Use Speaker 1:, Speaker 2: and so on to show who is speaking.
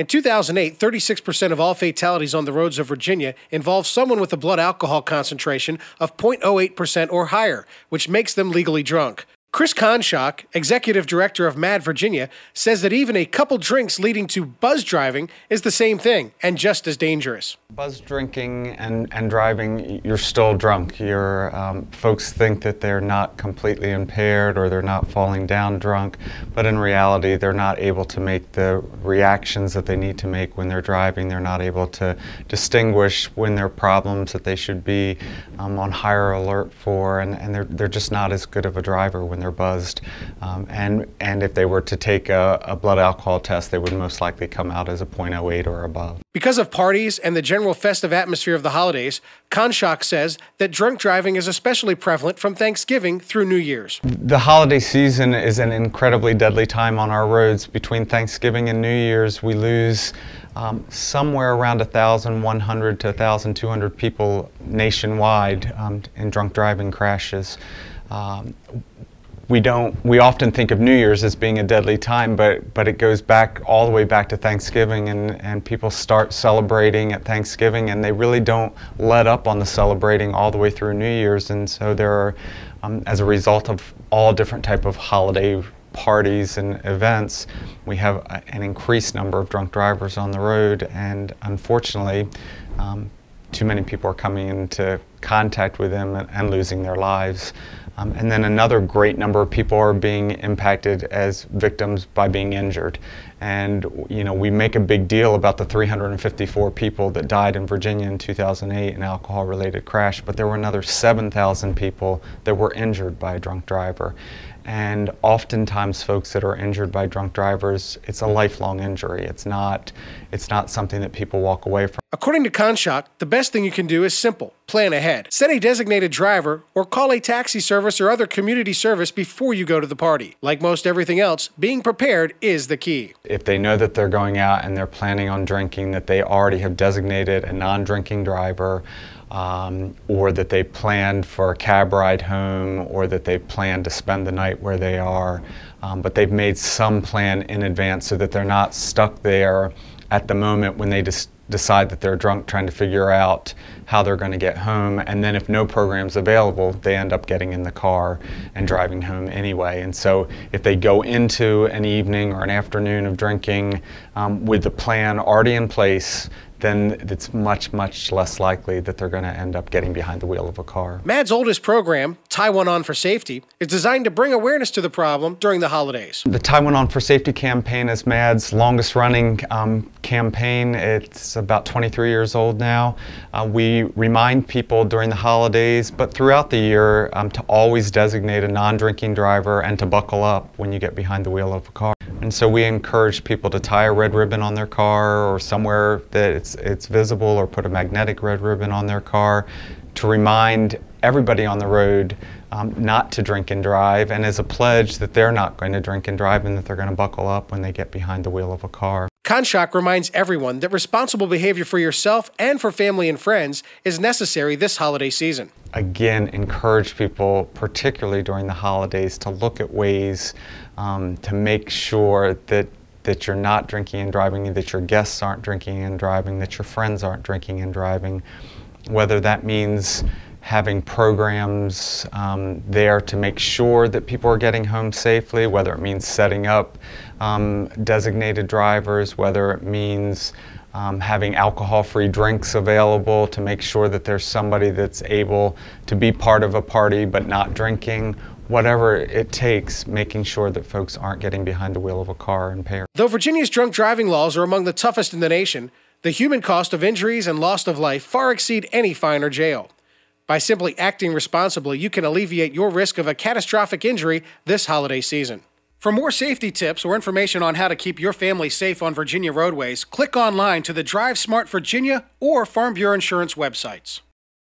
Speaker 1: In 2008, 36% of all fatalities on the roads of Virginia involve someone with a blood alcohol concentration of 0.08% or higher, which makes them legally drunk. Chris Conshock, executive director of MADD Virginia, says that even a couple drinks leading to buzz driving is the same thing and just as dangerous.
Speaker 2: Buzz drinking and driving, you're still drunk. Folks think that they're not completely impaired or they're not falling down drunk, but in reality they're not able to make the reactions that they need to make when they're driving. They're not able to distinguish when there are problems that they should be on higher alert for, and they're just not as good of a driver when they're buzzed. And if they were to take a blood alcohol test, they would most likely come out as a 0.08 or above.
Speaker 1: Because of parties and the general festive atmosphere of the holidays, Conshock says that drunk driving is especially prevalent from Thanksgiving through New Year's.
Speaker 2: The holiday season is an incredibly deadly time on our roads. Between Thanksgiving and New Year's, we lose somewhere around 1,100 to 1,200 people nationwide in drunk driving crashes. We often think of New Year's as being a deadly time, but it goes back all the way back to Thanksgiving, and people start celebrating at Thanksgiving, and they really don't let up on the celebrating all the way through New Year's. And so there are, as a result of all different type of holiday parties and events, we have an increased number of drunk drivers on the road, and unfortunately too many people are coming into contact with them and losing their lives. And then another great number of people are being impacted as victims by being injured. And we make a big deal about the 354 people that died in Virginia in 2008 in an alcohol-related crash, but there were another 7,000 people that were injured by a drunk driver. And oftentimes folks that are injured by drunk drivers, it's a lifelong injury. It's not something that people walk away from.
Speaker 1: According to Conshock, the best thing you can do is simple: plan ahead. Set a designated driver or call a taxi service or other community service before you go to the party. Like most everything else, being prepared is the key.
Speaker 2: If they know that they're going out and they're planning on drinking, that they already have designated a non-drinking driver, or that they planned for a cab ride home, or that they plan to spend the night where they are, but they've made some plan in advance so that they're not stuck there at the moment when they decide that they're drunk trying to figure out how they're going to get home, and then if no program's available, they end up getting in the car and driving home anyway. And so if they go into an evening or an afternoon of drinking with the plan already in place, then it's much, much less likely that they're going to end up getting behind the wheel of a car.
Speaker 1: MADD's oldest program, Tie One On for Safety, is designed to bring awareness to the problem during the holidays.
Speaker 2: The Tie One On for Safety campaign is MADD's longest running campaign. It's about 23 years old now. We remind people during the holidays, but throughout the year, to always designate a non-drinking driver and to buckle up when you get behind the wheel of a car. And so we encourage people to tie a red ribbon on their car or somewhere that it's visible, or put a magnetic red ribbon on their car to remind everybody on the road not to drink and drive, and as a pledge that they're not going to drink and drive and that they're going to buckle up when they get behind the wheel of a car.
Speaker 1: Conshock reminds everyone that responsible behavior for yourself and for family and friends is necessary this holiday season.
Speaker 2: Again, encourage people, particularly during the holidays, to look at ways to make sure that you're not drinking and driving, that your guests aren't drinking and driving, that your friends aren't drinking and driving, whether that means having programs there to make sure that people are getting home safely, whether it means setting up designated drivers, whether it means having alcohol-free drinks available to make sure that there's somebody that's able to be part of a party but not drinking. Whatever it takes, making sure that folks aren't getting behind the wheel of a car impaired.
Speaker 1: Though Virginia's drunk driving laws are among the toughest in the nation, the human cost of injuries and loss of life far exceed any fine or jail. By simply acting responsibly, you can alleviate your risk of a catastrophic injury this holiday season. For more safety tips or information on how to keep your family safe on Virginia roadways, click online to the Drive Smart Virginia or Farm Bureau Insurance websites.